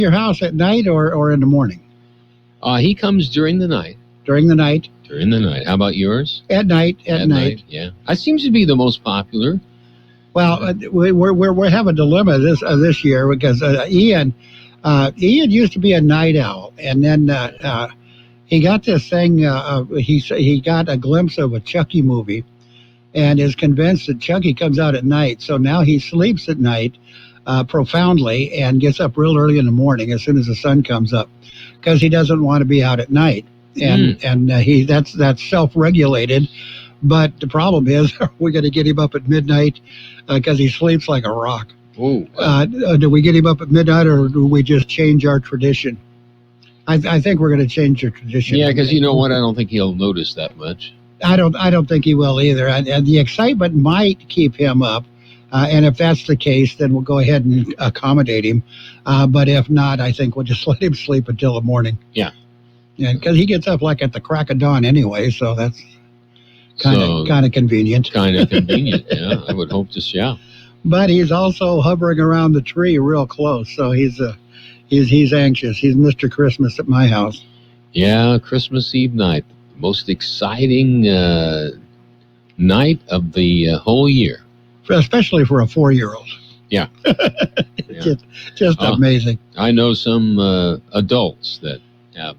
your house at night or in the morning? He comes during the night. During the night? During the night. How about yours? At night. At night. Yeah. That seems to be the most popular. Well, we have a dilemma this year because Ian used to be a night owl, and then he got this thing. He got a glimpse of a Chucky movie, and is convinced that Chucky comes out at night. So now he sleeps at night profoundly and gets up real early in the morning as soon as the sun comes up, because he doesn't want to be out at night. And that's self-regulated. But the problem is, we're going to get him up at midnight because he sleeps like a rock. Oh, do we get him up at midnight, or do we just change our tradition? I think we're going to change our tradition. Yeah, because you know what? I don't think he'll notice that much. I don't think he will either. And the excitement might keep him up. And if that's the case, then we'll go ahead and accommodate him. But if not, I think we'll just let him sleep until the morning. Yeah. Yeah, because he gets up like at the crack of dawn anyway, so that's kind of convenient. Kind of convenient, yeah. I would hope to, yeah. But he's also hovering around the tree real close, so he's anxious. He's Mr. Christmas at my house. Yeah, Christmas Eve night, most exciting night of the whole year, especially for a 4-year-old. Yeah, just amazing. I know some adults that have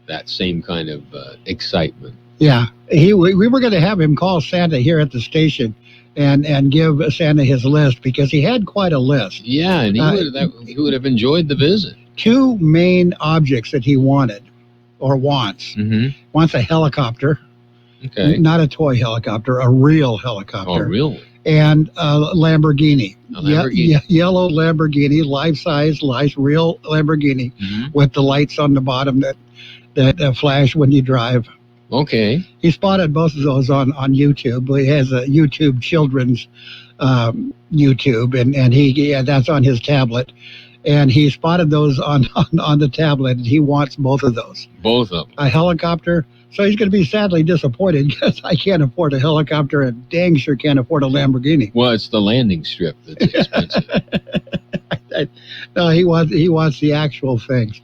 that same kind of excitement. Yeah, we were going to have him call Santa here at the station and give Santa his list, because he had quite a list. Yeah, and he would have enjoyed the visit. 2 main objects that he wanted or wants. Mm-hmm. Wants a helicopter. Okay. Not a toy helicopter, a real helicopter. Oh, really? And a Lamborghini. A Lamborghini. Yellow Lamborghini, life-size, real Lamborghini, with the lights on the bottom that flash when you drive. Okay. He spotted both of those on YouTube. He has a YouTube children's YouTube, and that's on his tablet. And he spotted those on the tablet, and he wants both of those. Both of them. A helicopter. So he's going to be sadly disappointed, because I can't afford a helicopter and dang sure can't afford a Lamborghini. Well, it's the landing strip that's expensive. No, he wants the actual things.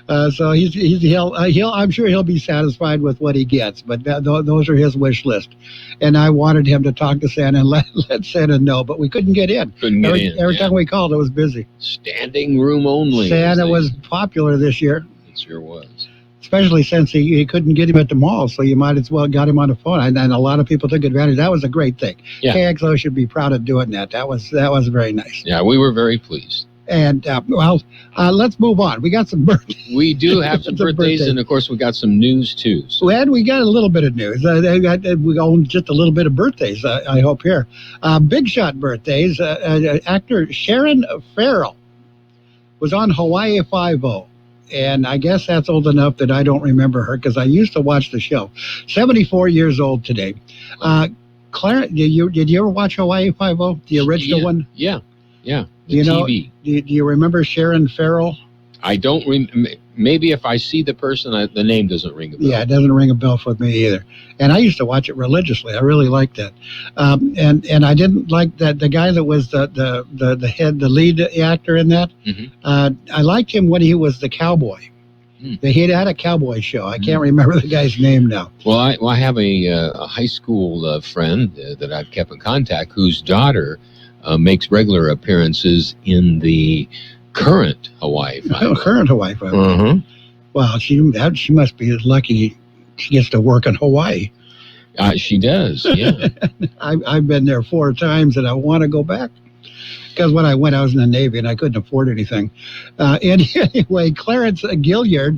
So I'm sure he'll be satisfied with what he gets, but those are his wish list. And I wanted him to talk to Santa and let Santa know, but we couldn't get in. Every time we called, it was busy. Standing room only. Santa was popular this year. It sure was. Especially since he couldn't get him at the mall, so you might as well got him on the phone. And a lot of people took advantage. That was a great thing. Yeah. Kxo should be proud of doing that. That was very nice. Yeah, we were very pleased. And, let's move on. We got some birthdays. We do have some birthdays, and, of course, we got some news, too. So. And we got a little bit of news. We got just a little bit of birthdays, I hope, here. Big shot birthdays. Actor Sharon Farrell was on Hawaii Five-0. And I guess that's old enough that I don't remember her, because I used to watch the show. 74 years old today. Clarence, did you ever watch Hawaii Five-0, the original one? Yeah. The TV. Do you remember Sharon Farrell? I don't. Maybe if I see the person, the name doesn't ring a bell. Yeah, it doesn't ring a bell for me either. And I used to watch it religiously. I really liked that. And I didn't like that the guy that was the lead actor in that. Mm-hmm. I liked him when he was the cowboy. He had a cowboy show. I can't remember the guy's name now. Well, I have a high school friend that I've kept in contact, whose daughter makes regular appearances in the current Hawaii Five-0. Current Hawaii Five-0. Mm-hmm. Well, she must be lucky she gets to work in Hawaii. She does, yeah. I've been there 4 times, and I want to go back. Because when I went, I was in the Navy, and I couldn't afford anything. Anyway, Clarence Gilliard,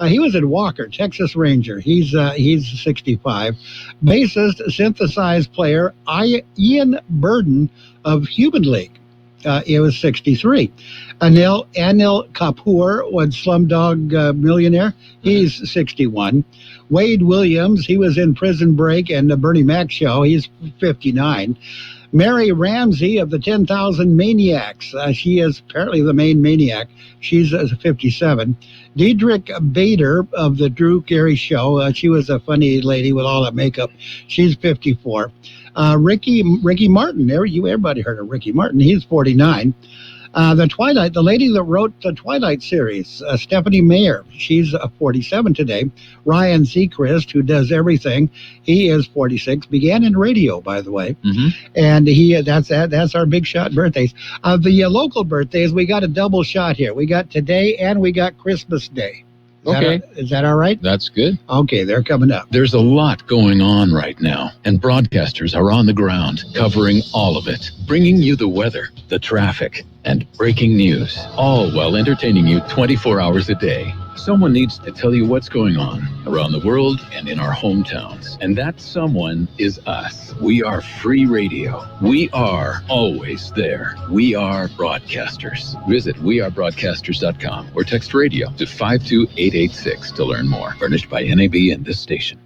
he was in Walker, Texas Ranger. He's 65. Bassist, synthesized player, Ian Burden of Human League. He was 63. Anil Kapoor was Slumdog Millionaire. He's 61. Wade Williams, he was in Prison Break and the Bernie Mac Show. He's 59. Mary Ramsey of the 10,000 Maniacs. She is apparently the main maniac. She's 57. Diedrich Bader of the Drew Carey Show. She was a funny lady with all that makeup. She's 54. Ricky Martin. Everybody heard of Ricky Martin. He's 49. The lady that wrote the Twilight series, Stephanie Meyer, she's 47 today. Ryan Seacrest, who does everything, he is 46. Began in radio, by the way, and that's our big shot birthdays. The local birthdays, we got a double shot here. We got today and we got Christmas Day. Is that all right? That's good. Okay, they're coming up. There's a lot going on right now, and broadcasters are on the ground covering all of it, bringing you the weather, the traffic, and breaking news, all while entertaining you 24 hours a day. Someone needs to tell you what's going on around the world and in our hometowns. And that someone is us. We are free radio. We are always there. We are broadcasters. Visit wearebroadcasters.com or text radio to 52886 to learn more. Furnished by NAB and this station.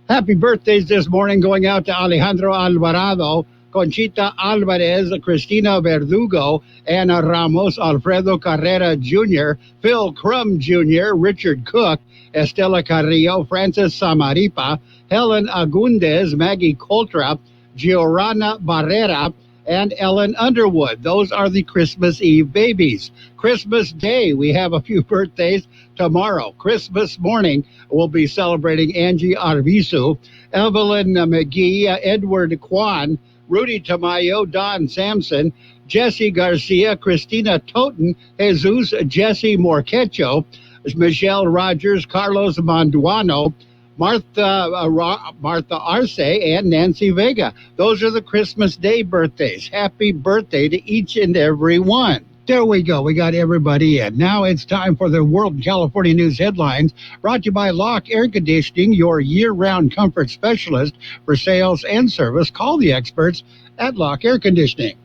Happy birthdays this morning going out to Alejandro Alvarado, Conchita Alvarez, Cristina Verdugo, Ana Ramos, Alfredo Carrera Jr., Phil Crum Jr., Richard Cook, Estela Carrillo, Francis Samaripa, Helen Agundez, Maggie Coltra, Giovanna Barrera, and Ellen Underwood. Those are the Christmas Eve babies. Christmas Day, we have a few birthdays tomorrow. Christmas morning, we'll be celebrating Angie Arvizu, Evelyn McGee, Edward Kwan, Rudy Tamayo, Don Sampson, Jesse Garcia, Christina Toten, Jesus, Jesse Morquecho, Michelle Rogers, Carlos Manduano, Martha Arce, and Nancy Vega. Those are the Christmas Day birthdays. Happy birthday to each and every one. There we go. We got everybody in. Now it's time for the World California News headlines, brought to you by Locke Air Conditioning, your year-round comfort specialist for sales and service. Call the experts at Locke Air Conditioning.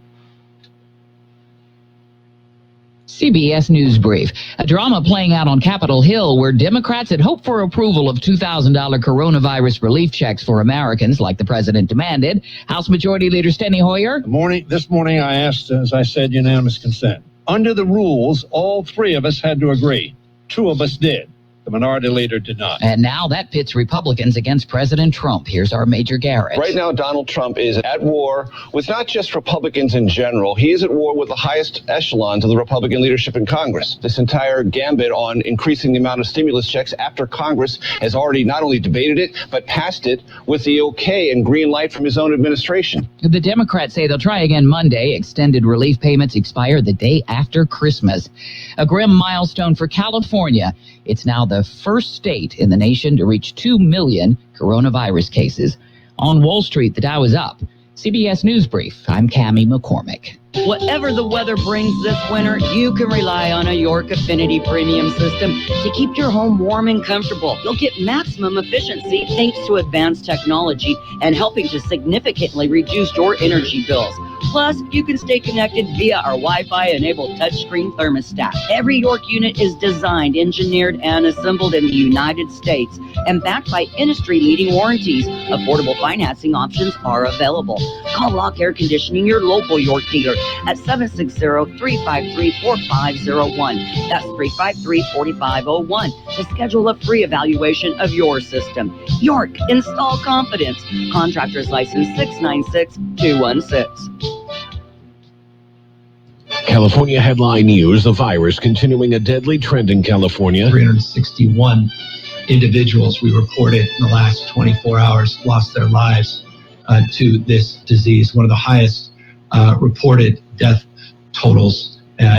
CBS News Brief. A drama playing out on Capitol Hill where Democrats had hoped for approval of $2,000 coronavirus relief checks for Americans like the president demanded. House Majority Leader Steny Hoyer. This morning I asked, as I said, unanimous consent. Under the rules, all three of us had to agree. Two of us did. The minority leader did not. And now that pits Republicans against President Trump. Here's our Major Garrett. Right now, Donald Trump is at war with not just Republicans in general. He is at war with the highest echelons of the Republican leadership in Congress. This entire gambit on increasing the amount of stimulus checks after Congress has already not only debated it, but passed it with the okay and green light from his own administration. The Democrats say they'll try again Monday. Extended relief payments expire the day after Christmas. A grim milestone for California. It's now the first state in the nation to reach 2 million coronavirus cases. On Wall Street, the Dow is up. CBS News Brief, I'm Cammie McCormick. Whatever the weather brings this winter, you can rely on a York Affinity Premium System to keep your home warm and comfortable. You'll get maximum efficiency thanks to advanced technology and helping to significantly reduce your energy bills. Plus, you can stay connected via our Wi-Fi-enabled touchscreen thermostat. Every York unit is designed, engineered, and assembled in the United States and backed by industry-leading warranties. Affordable financing options are available. Call Locke Air Conditioning, your local York dealer, at 760-353-4501. That's 353-4501 to schedule a free evaluation of your system. York, install confidence. Contractor's license 696-216. California headline news, the virus continuing a deadly trend in California. 361 individuals we reported in the last 24 hours lost their lives to this disease, one of the highest reported death totals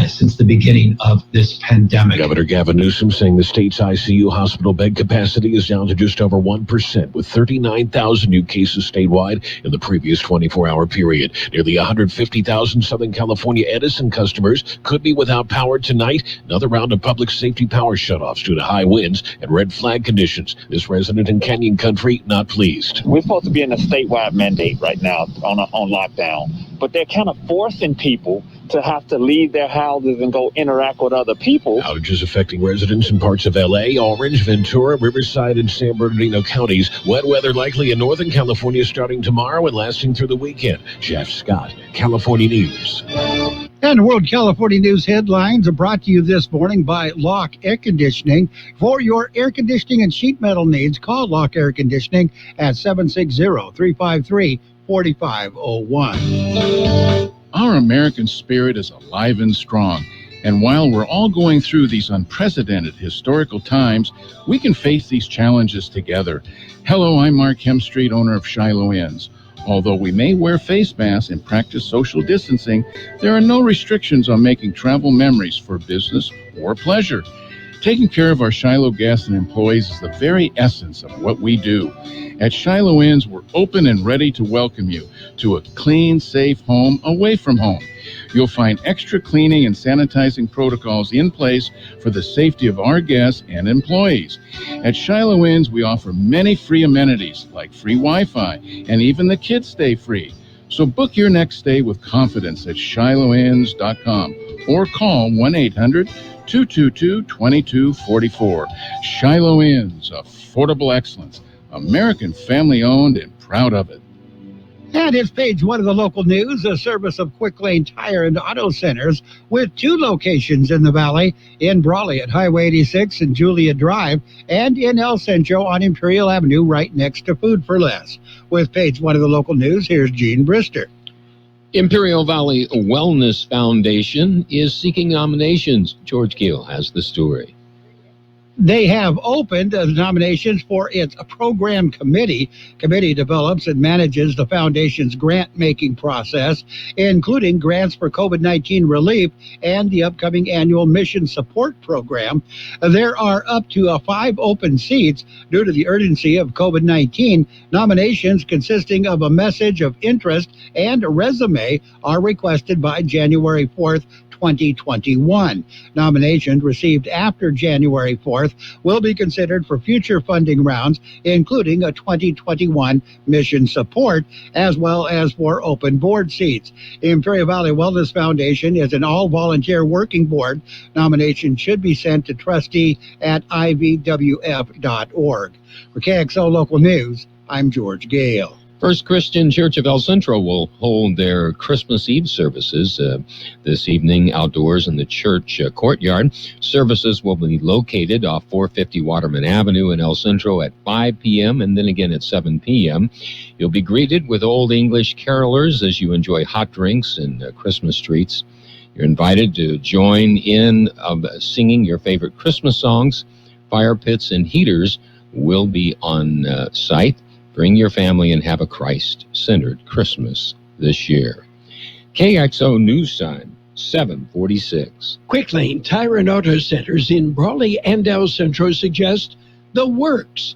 since the beginning of this pandemic. Governor Gavin Newsom saying the state's ICU hospital bed capacity is down to just over 1%, with 39,000 new cases statewide in the previous 24-hour period. Nearly 150,000 Southern California Edison customers could be without power tonight. Another round of public safety power shutoffs due to high winds and red flag conditions. This resident in Canyon Country not pleased. We're supposed to be in a statewide mandate right now on lockdown, but they're kind of forcing people to have to leave their houses and go interact with other people. Outages affecting residents in parts of L.A., Orange, Ventura, Riverside, and San Bernardino counties. Wet weather likely in Northern California starting tomorrow and lasting through the weekend. Jeff Scott, California News. And World California News headlines are brought to you this morning by Locke Air Conditioning. For your air conditioning and sheet metal needs, call Locke Air Conditioning at 760-353-4501. Our American spirit is alive and strong. And while we're all going through these unprecedented historical times, we can face these challenges together. Hello, I'm Mark Hemstreet, owner of Shiloh Inns. Although we may wear face masks and practice social distancing, there are no restrictions on making travel memories for business or pleasure. Taking care of our Shiloh guests and employees is the very essence of what we do. At Shiloh Inns, we're open and ready to welcome you to a clean, safe home away from home. You'll find extra cleaning and sanitizing protocols in place for the safety of our guests and employees. At Shiloh Inns, we offer many free amenities like free Wi-Fi, and even the kids stay free. So book your next stay with confidence at shilohins.com or call 1-800-222-2244. Shiloh Inns, affordable excellence, American family-owned and proud of it. And it's page one of the local news, a service of Quick Lane Tire and Auto Centers with 2 locations in the valley, in Brawley at Highway 86 and Julia Drive, and in El Centro on Imperial Avenue right next to Food for Less. With page one of the local news, here's Gene Brister. Imperial Valley Wellness Foundation is seeking nominations. George Gale has the story. They have opened nominations for its program committee. Committee develops and manages the foundation's grant-making process, including grants for COVID-19 relief and the upcoming annual mission support program. There are up to 5 open seats due to the urgency of COVID-19. Nominations consisting of a message of interest and a resume are requested by January 4th, 2021. Nominations received after January 4th will be considered for future funding rounds, including a 2021 mission support, as well as for open board seats. Imperial Valley Wellness Foundation is an all-volunteer working board. Nominations should be sent to trustee@ivwf.org. For KXO Local News, I'm George Gale. First Christian Church of El Centro will hold their Christmas Eve services this evening outdoors in the church courtyard. Services will be located off 450 Waterman Avenue in El Centro at 5 p.m. and then again at 7 p.m. You'll be greeted with Old English carolers as you enjoy hot drinks and Christmas treats. You're invited to join in singing your favorite Christmas songs. Fire pits and heaters will be on site. Bring your family and have a Christ-centered Christmas this year. KXO News Time, 7:46. Quick Lane Tire and Auto Centers in Brawley and El Centro suggest the works,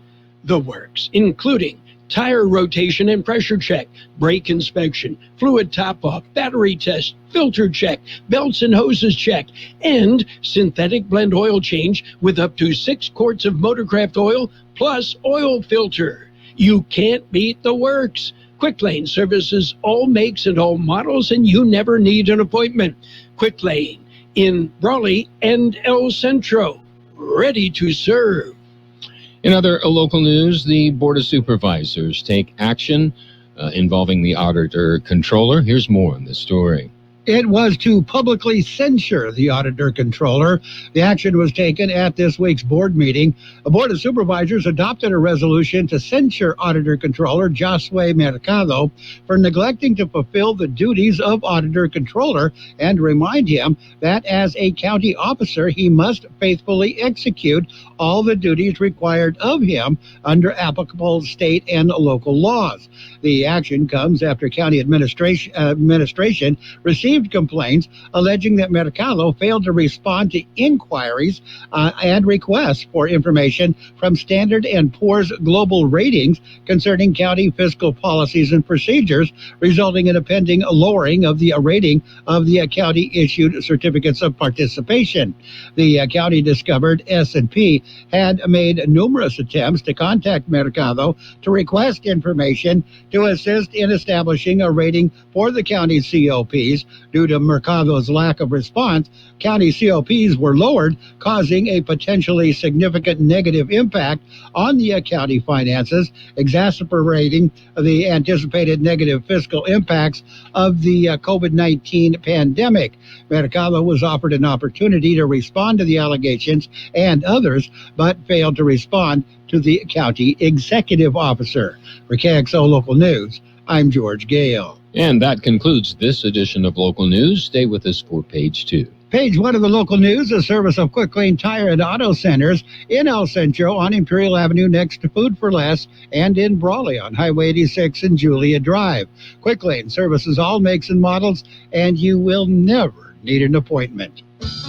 including tire rotation and pressure check, brake inspection, fluid top-off, battery test, filter check, belts and hoses check, and synthetic blend oil change with up to 6 quarts of Motorcraft oil plus oil filter. You can't beat the works. Quick Lane services all makes and all models, and you never need an appointment. Quick Lane in Brawley and El Centro, ready to serve. In other local news, the Board of Supervisors take action involving the auditor controller. Here's more on this story. It was to publicly censure the auditor controller. The action was taken at this week's board meeting. A Board of Supervisors adopted a resolution to censure auditor controller Josue Mercado for neglecting to fulfill the duties of auditor controller and remind him that as a county officer, he must faithfully execute all the duties required of him under applicable state and local laws. The action comes after county administration received complaints alleging that Mercado failed to respond to inquiries and requests for information from Standard & Poor's Global Ratings concerning county fiscal policies and procedures, resulting in a pending lowering of the rating of the county-issued certificates of participation. The county discovered S&P had made numerous attempts to contact Mercado to request information to assist in establishing a rating for the county's COPs. Due to Mercado's lack of response, county COPs were lowered, causing a potentially significant negative impact on the county finances, exacerbating the anticipated negative fiscal impacts of the COVID-19 pandemic. Mercado was offered an opportunity to respond to the allegations and others, but failed to respond to the county executive officer. For KXO Local News, I'm George Gale. And that concludes this edition of Local News. Stay with us for Page 2. Page 1 of the local news, a service of Quick Lane Tire and Auto Centers in El Centro on Imperial Avenue next to Food for Less, and in Brawley on Highway 86 and Julia Drive. Quick Lane services all makes and models, and you will never need an appointment.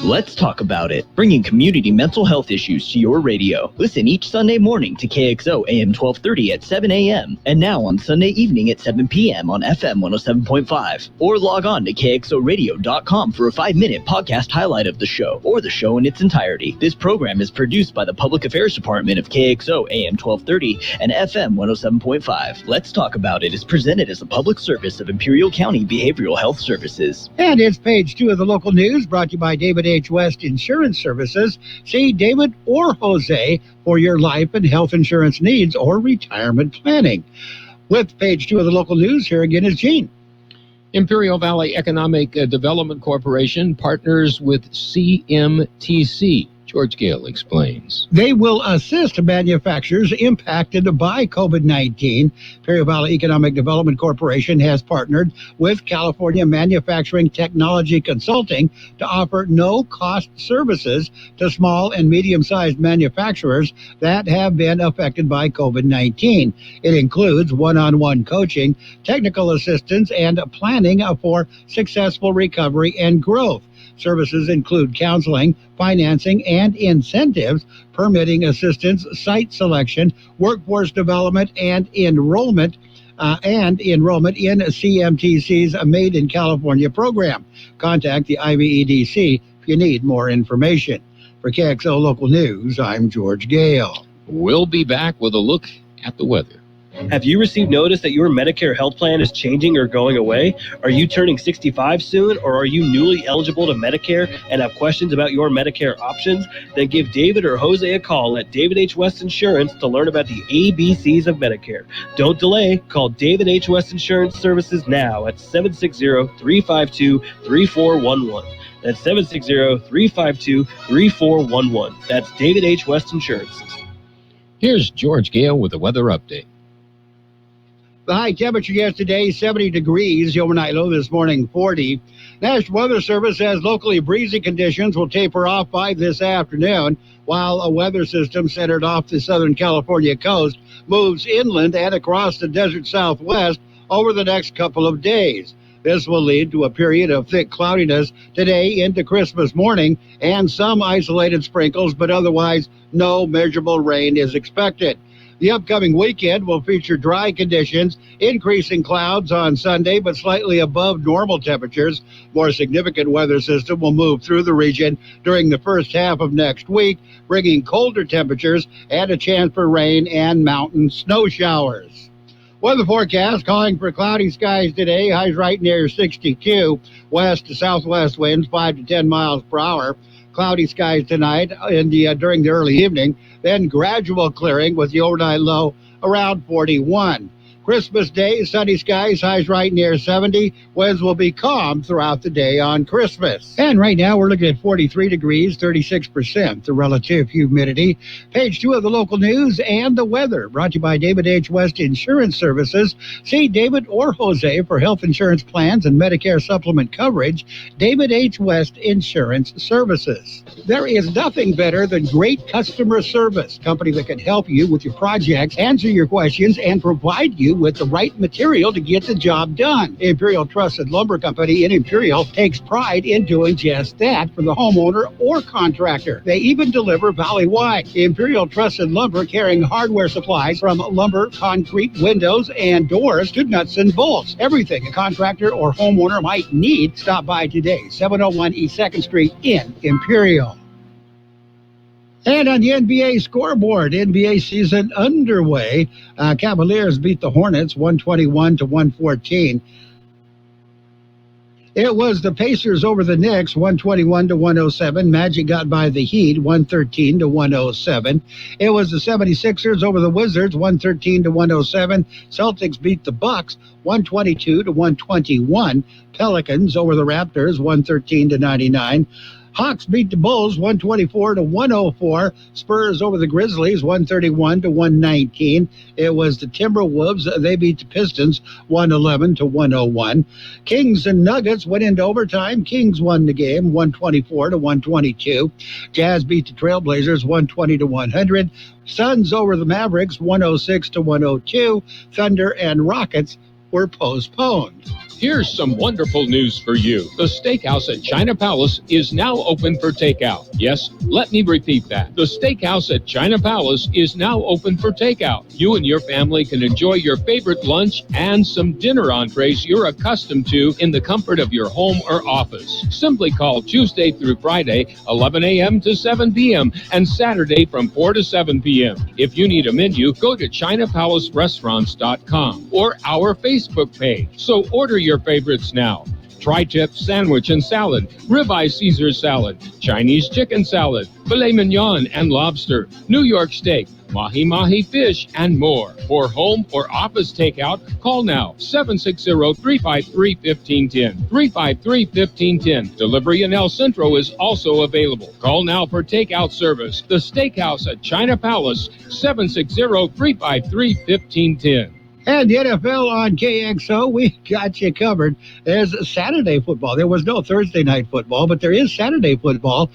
Let's talk about it. Bringing community mental health issues to your radio. Listen each Sunday morning to Kxo AM 1230 at 7 a.m. and now on Sunday evening at 7 p.m. on FM 107.5. Or log on to kxoradio.com for a 5-minute podcast highlight of the show or the show in its entirety. This program is produced by the Public Affairs Department of Kxo AM 1230 and FM 107.5. Let's Talk About It is presented as a public service of Imperial County Behavioral Health Services. And it's Page 2 of the local news, brought to you by David H. West Insurance Services. See David or Jose for your life and health insurance needs or retirement planning. With Page 2 of the local news, here again is Gene. Imperial Valley Economic Development Corporation partners with CMTC. George Gale explains. They will assist manufacturers impacted by COVID-19. Imperial Valley Economic Development Corporation has partnered with California Manufacturing Technology Consulting to offer no-cost services to small and medium-sized manufacturers that have been affected by COVID-19. It includes one-on-one coaching, technical assistance, and planning for successful recovery and growth. Services include counseling, financing, and incentives, permitting assistance, site selection, workforce development, and enrollment in CMTC's Made in California program. Contact the IVEDC if you need more information. For KXO Local News, I'm George Gale. We'll be back with a look at the weather. Have you received notice that your Medicare health plan is changing or going away? Are you turning 65 soon, or are you newly eligible to Medicare and have questions about your Medicare options? Then give David or Jose a call at David H. West Insurance to learn about the ABCs of Medicare. Don't delay. Call David H. West Insurance Services now at 760-352-3411. That's 760-352-3411. That's David H. West Insurance. Here's George Gale with a weather update. The high temperature yesterday, 70 degrees. The overnight low this morning, 40. National Weather Service says locally breezy conditions will taper off by this afternoon, while a weather system centered off the Southern California coast moves inland and across the desert southwest over the next couple of days. This will lead to a period of thick cloudiness today into Christmas morning and some isolated sprinkles, but otherwise no measurable rain is expected. The upcoming weekend will feature dry conditions, increasing clouds on Sunday, but slightly above normal temperatures. More significant weather system will move through the region during the first half of next week, bringing colder temperatures and a chance for rain and mountain snow showers. Weather forecast calling for cloudy skies today, highs right near 62, west to southwest winds 5 to 10 miles per hour. Cloudy skies tonight during the early evening, then gradual clearing with the overnight low around 41. Christmas Day, sunny skies, highs right near 70. Winds will be calm throughout the day on Christmas. And right now we're looking at 43 degrees, 36% the relative humidity. Page 2 of the local news and the weather, brought to you by David H. West Insurance Services. See David or Jose for health insurance plans and Medicare supplement coverage. David H. West Insurance Services. There is nothing better than great customer service. Company that can help you with your projects, answer your questions, and provide you with the right material to get the job done. Imperial Trusted Lumber Company in Imperial takes pride in doing just that for the homeowner or contractor. They even deliver valley-wide. Imperial Trusted Lumber, carrying hardware supplies from lumber, concrete, windows, and doors to nuts and bolts. Everything a contractor or homeowner might need. Stop by today, 701 East 2nd Street in Imperial. And on the NBA scoreboard, NBA season underway. Cavaliers beat the Hornets 121-114. It was the Pacers over the Knicks 121-107. Magic got by the Heat 113-107. It was the 76ers over the Wizards 113-107. Celtics beat the Bucks 122-121. Pelicans over the Raptors 113-99. Hawks beat the Bulls 124-104. Spurs over the Grizzlies 131-119. It was the Timberwolves. They beat the Pistons 111-101. Kings and Nuggets went into overtime. Kings won the game 124-122. Jazz beat the Trailblazers 120-100. Suns over the Mavericks 106-102. Thunder and Rockets were postponed. Here's some wonderful news for you. The steakhouse at China Palace is now open for takeout. Yes, let me repeat that. The steakhouse at China Palace is now open for takeout. You and your family can enjoy your favorite lunch and some dinner entrees you're accustomed to in the comfort of your home or office. Simply call Tuesday through Friday, 11 a.m. to 7 p.m. and Saturday from 4 to 7 p.m. If you need a menu, go to ChinaPalaceRestaurants.com or our Facebook page. So order your favorites now. Tri-tip sandwich and salad, ribeye Caesar salad, Chinese chicken salad, filet mignon and lobster, New York steak, mahi-mahi fish, and more. For home or office takeout, call now, 760-353-1510, 353-1510. Delivery in El Centro is also available. Call now for takeout service. The Steakhouse at China Palace, 760-353-1510. And the NFL on KXO, we got you covered. There's Saturday football. There was no Thursday night football, but there is Saturday football.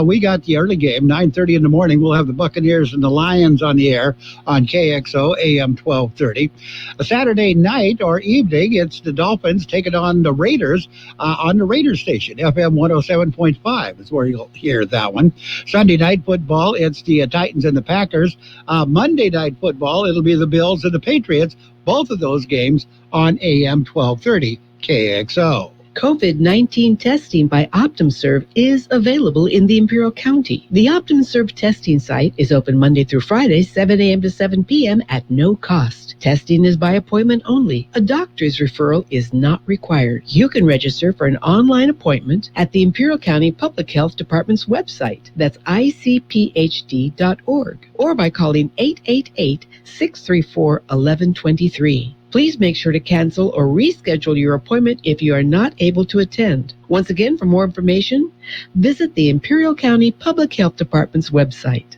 We got the early game, 9:30 in the morning. We'll have the Buccaneers and the Lions on the air on KXO, AM 1230. A Saturday night or evening, it's the Dolphins taking on the Raiders on the Raiders station, FM 107.5 is where you'll hear that one. Sunday night football, it's the Titans and the Packers. Monday night football, it'll be the Bills and the Patriots. Both of those games on AM 1230 KXO. COVID-19 testing by OptumServe is available in the Imperial County. The OptumServe testing site is open Monday through Friday, 7 a.m. to 7 p.m. at no cost. Testing is by appointment only. A doctor's referral is not required. You can register for an online appointment at the Imperial County Public Health Department's website. That's icphd.org. Or by calling 888-634-1123. Please make sure to cancel or reschedule your appointment if you are not able to attend. Once again, for more information, visit the Imperial County Public Health Department's website.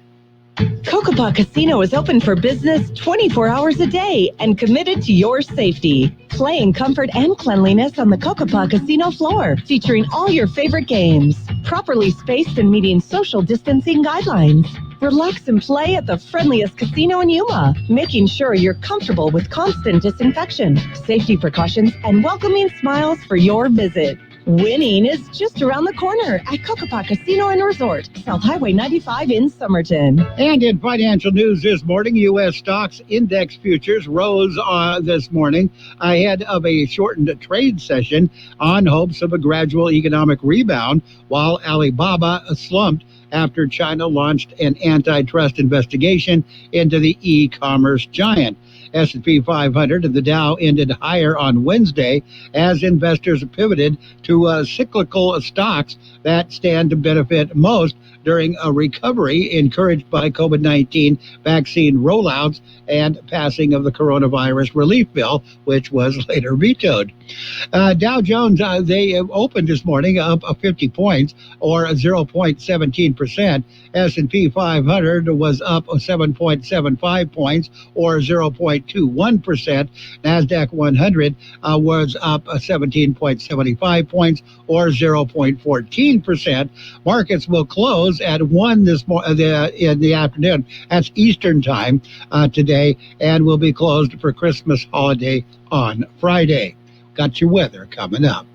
Kokopah Casino is open for business 24 hours a day and committed to your safety. Play in comfort and cleanliness on the Kokopah Casino floor, featuring all your favorite games, properly spaced and meeting social distancing guidelines. Relax and play at the friendliest casino in Yuma, making sure you're comfortable with constant disinfection, safety precautions, and welcoming smiles for your visit. Winning is just around the corner at Kokopah Casino and Resort, South Highway 95 in Somerton. And in financial news this morning, U.S. stocks index futures rose this morning ahead of a shortened trade session on hopes of a gradual economic rebound, while Alibaba slumped after China launched an antitrust investigation into the e-commerce giant. S&P 500 and the Dow ended higher on Wednesday as investors pivoted to cyclical stocks that stand to benefit most during a recovery encouraged by COVID-19 vaccine rollouts and passing of the coronavirus relief bill, which was later vetoed. Dow Jones, they opened this morning up 50 points or 0.17%. S&P 500 was up 7.75 points or 0.21%. NASDAQ 100 was up 17.75 points or 0.14%. Markets will close at 1 in the afternoon. That's Eastern time today, and will be closed for Christmas holiday on Friday. Got your weather coming up.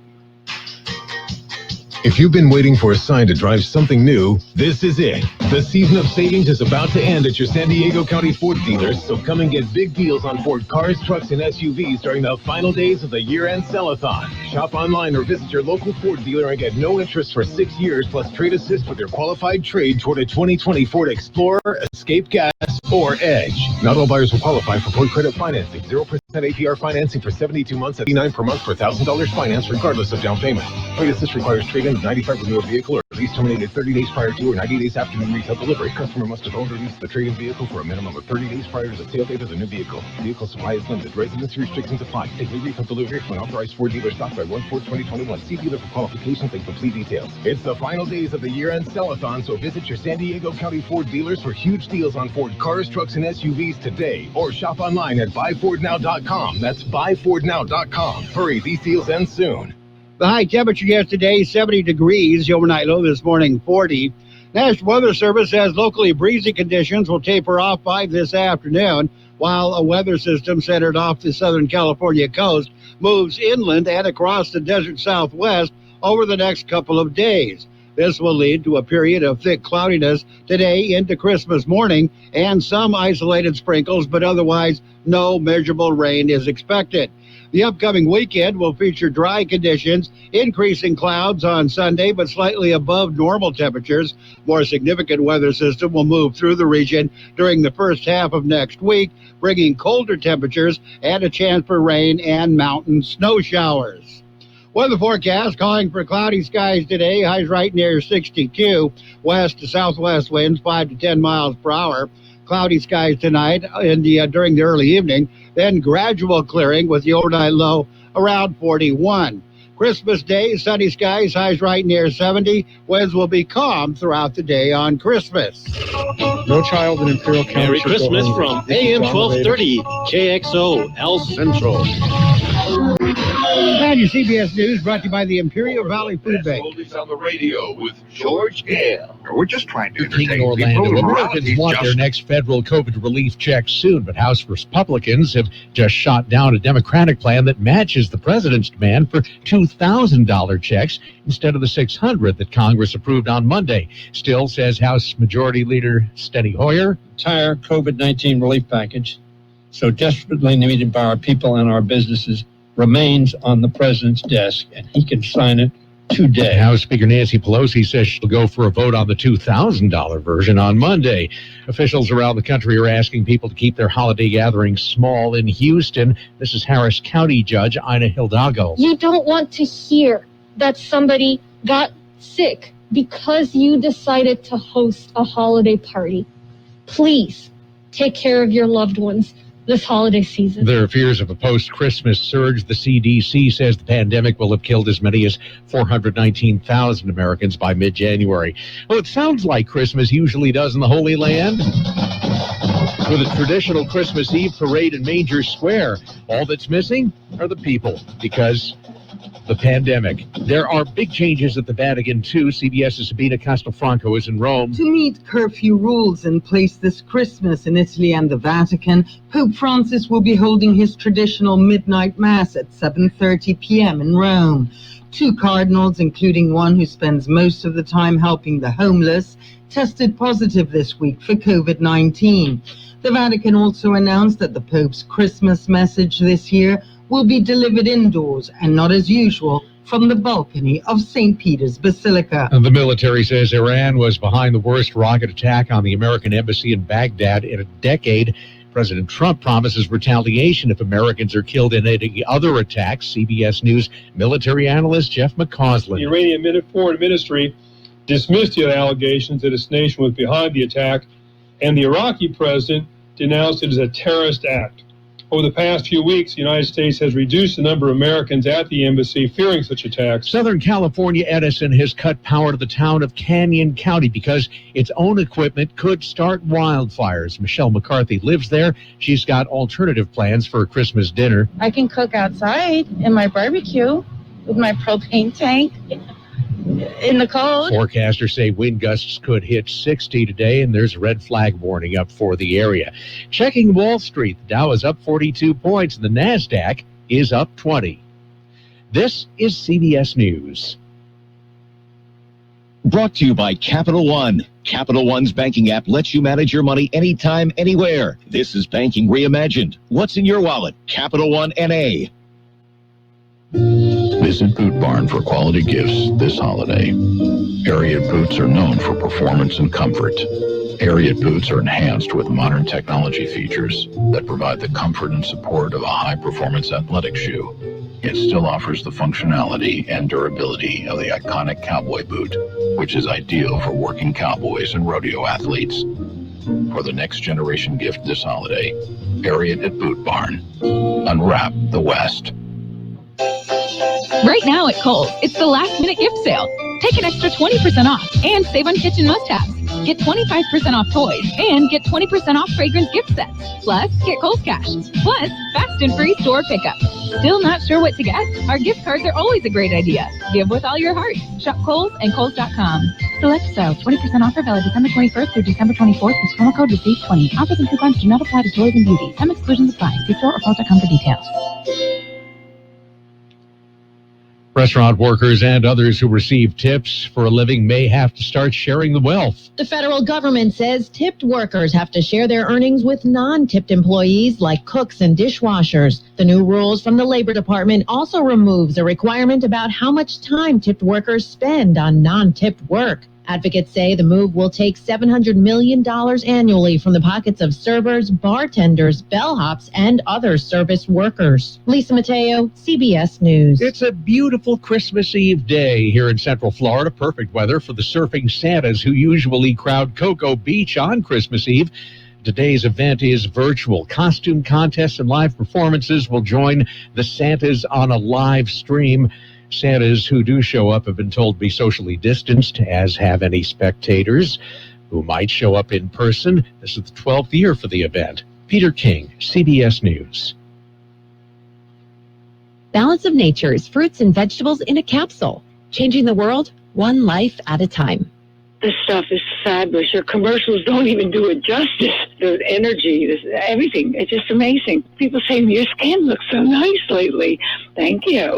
If you've been waiting for a sign to drive something new, this is it. The season of savings is about to end at your San Diego County Ford dealers, so come and get big deals on Ford cars, trucks, and SUVs during the final days of the year-end sell-a-thon. Shop online or visit your local Ford dealer and get no interest for 6 years, plus trade assist with your qualified trade toward a 2020 Ford Explorer, Escape Gas, or Edge. Not all buyers will qualify for Ford credit financing. 0% APR financing for 72 months at $89 per month for $1,000 finance, regardless of down payment. Trade assist requires trade-in approved 95 or newer vehicle or lease terminated 30 days prior to or 90 days after new retail delivery. Customer must have owned or leased the trade-in vehicle for a minimum of 30 days prior to the sale date of the new vehicle. Vehicle supply is limited. Residency restrictions apply. Take new retail delivery from an authorized Ford dealer stock by 1/4/2021. See dealer for qualifications and complete details. It's the final days of the year-end sell-a-thon, so visit your San Diego County Ford dealers for huge deals on Ford cars, trucks, and SUVs today. Or shop online at buyfordnow.com. That's buyfordnow.com. Hurry, these deals end soon. The high temperature yesterday, 70 degrees. The overnight low this morning, 40. National Weather Service says locally breezy conditions will taper off by this afternoon, while a weather system centered off the Southern California coast moves inland and across the desert southwest over the next couple of days. This will lead to a period of thick cloudiness today into Christmas morning and some isolated sprinkles, but otherwise no measurable rain is expected. The upcoming weekend will feature dry conditions, increasing clouds on Sunday, but slightly above normal temperatures. More significant weather system will move through the region during the first half of next week, bringing colder temperatures and a chance for rain and mountain snow showers. Weather forecast calling for cloudy skies today, highs right near 62, west to southwest winds 5 to 10 miles per hour. Cloudy skies tonight during the early evening, then gradual clearing with the overnight low around 41. Christmas Day, sunny skies, highs right near 70. Winds will be calm throughout the day on Christmas. No child in Imperial County. Merry Christmas from AM 1230, KXO, El Centro. And your CBS News brought to you by the Imperial Valley Food Bank. Oldies on the radio with George Gale. We're just trying to King entertain Orlando. people. Americans want their next federal COVID relief check soon, but House Republicans have just shot down a Democratic plan that matches the president's demand for $2,000 checks instead of the $600 that Congress approved on Monday. Still, says House Majority Leader Steny Hoyer, entire COVID-19 relief package, so desperately needed by our people and our businesses, remains on the president's desk, and he can sign it today. House Speaker Nancy Pelosi says she'll go for a vote on the $2,000 version on Monday. Officials around the country are asking people to keep their holiday gatherings small. In Houston, this is Harris County Judge Ina Hidalgo. You don't want to hear that somebody got sick because you decided to host a holiday party. Please take care of your loved ones this holiday season. There are fears of a post-Christmas surge. The CDC says the pandemic will have killed as many as 419,000 Americans by mid-January. Well, it sounds like Christmas usually does in the Holy Land. With a traditional Christmas Eve parade in Manger Square, all that's missing are the people, because the pandemic. There are big changes at the Vatican, too. CBS's Sabina Castelfranco is in Rome. To meet curfew rules in place this Christmas in Italy and the Vatican, Pope Francis will be holding his traditional midnight mass at 7:30 p.m. in Rome. 2 cardinals, including one who spends most of the time helping the homeless, tested positive this week for COVID-19. The Vatican also announced that the Pope's Christmas message this year will be delivered indoors and not as usual from the balcony of St. Peter's Basilica. And the military says Iran was behind the worst rocket attack on the American embassy in Baghdad in a decade. President Trump promises retaliation if Americans are killed in any other attacks. CBS News military analyst Jeff McCausland. The Iranian Foreign Ministry dismissed the allegations that its nation was behind the attack, and the Iraqi president denounced it as a terrorist act. Over the past few weeks, the United States has reduced the number of Americans at the embassy fearing such attacks. Southern California Edison has cut power to the town of Canyon County because its own equipment could start wildfires. Michelle McCarthy lives there. She's got alternative plans for a Christmas dinner. I can cook outside in my barbecue with my propane tank in the cold. Forecasters say wind gusts could hit 60 today, and there's a red flag warning up for the area. Checking Wall Street, the Dow is up 42 points, and the NASDAQ is up 20. This is CBS News. Brought to you by Capital One. Capital One's banking app lets you manage your money anytime, anywhere. This is banking reimagined. What's in your wallet? Capital One N.A. Visit Boot Barn for quality gifts this holiday. Ariat boots are known for performance and comfort. Ariat boots are enhanced with modern technology features that provide the comfort and support of a high-performance athletic shoe. it still offers the functionality and durability of the iconic cowboy boot, which is ideal for working cowboys and rodeo athletes. For the next generation gift this holiday, bury it at Boot Barn. Unwrap the West. Right now at Kohl's, it's the last-minute gift sale. Take an extra 20% off and save on kitchen must-haves. Get 25% off toys and get 20% off fragrance gift sets. Plus, get Kohl's Cash. Plus, fast and free store pickup. Still not sure what to get? Our gift cards are always a great idea. Give with all your heart. Shop Kohl's and Kohl's.com. Select styles. 20% offer valid December 21st through December 24th. This promo code receive20. Offers and coupons do not apply to toys and beauty. Some exclusions apply. See store or Kohl's.com for details. Restaurant workers and others who receive tips for a living may have to start sharing the wealth. The federal government says tipped workers have to share their earnings with non-tipped employees like cooks and dishwashers. The new rules from the Labor Department also removes a requirement about how much time tipped workers spend on non-tipped work. Advocates say the move will take $700 million annually from the pockets of servers, bartenders, bellhops, and other service workers. Lisa Mateo, CBS News. It's a beautiful Christmas Eve day here in Central Florida. Perfect weather for the surfing Santas who usually crowd Cocoa Beach on Christmas Eve. Today's event is virtual. Costume contests and live performances will join the Santas on a live stream. Santas who do show up have been told to be socially distanced, as have any spectators who might show up in person. This is the 12th year for the event. Peter King, CBS News. Balance of Nature's fruits and vegetables in a capsule. Changing the world, one life at a time. This stuff is fabulous. Your commercials don't even do it justice. The energy, everything. It's just amazing. People say, your skin looks so nice lately. Thank you.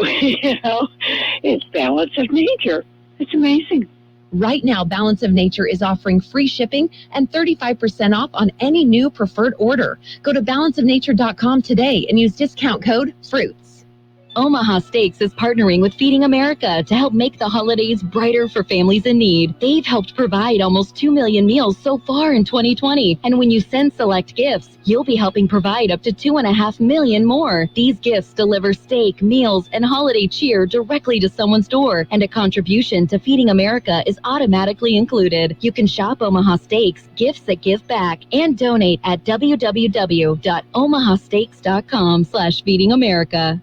It's Balance of Nature. It's amazing. Right now, Balance of Nature is offering free shipping and 35% off on any new preferred order. Go to balanceofnature.com today and use discount code FRUITS. Omaha Steaks is partnering with Feeding America to help make the holidays brighter for families in need. They've helped provide almost 2 million meals so far in 2020. And when you send select gifts, you'll be helping provide up to 2.5 million more. These gifts deliver steak, meals, and holiday cheer directly to someone's door. And a contribution to Feeding America is automatically included. You can shop Omaha Steaks, gifts that give back, and donate at www.omahasteaks.com/feedingamerica.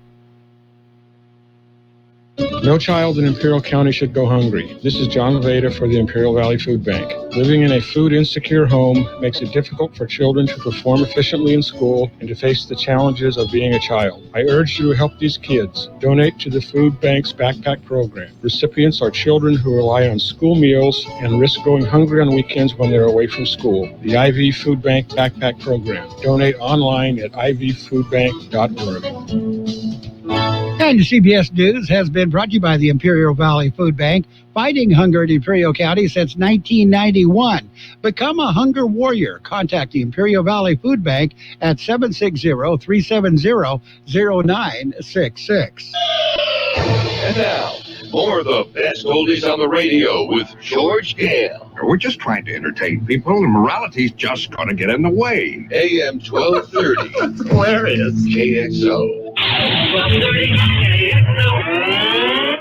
No child in Imperial County should go hungry. This is John Veda for the Imperial Valley Food Bank. Living in a food-insecure home makes it difficult for children to perform efficiently in school and to face the challenges of being a child. I urge you to help these kids. Donate to the Food Bank's Backpack Program. Recipients are children who rely on school meals and risk going hungry on weekends when they're away from school. The IV Food Bank Backpack Program. Donate online at ivfoodbank.org. And CBS News has been brought to you by the Imperial Valley Food Bank, fighting hunger in Imperial County since 1991. Become a hunger warrior. Contact the Imperial Valley Food Bank at 760-370-0966. And now, more of the best oldies on the radio with George Gale. We're just trying to entertain people, and morality's just going to get in the way. AM 1230. That's hilarious. KXO. 1230.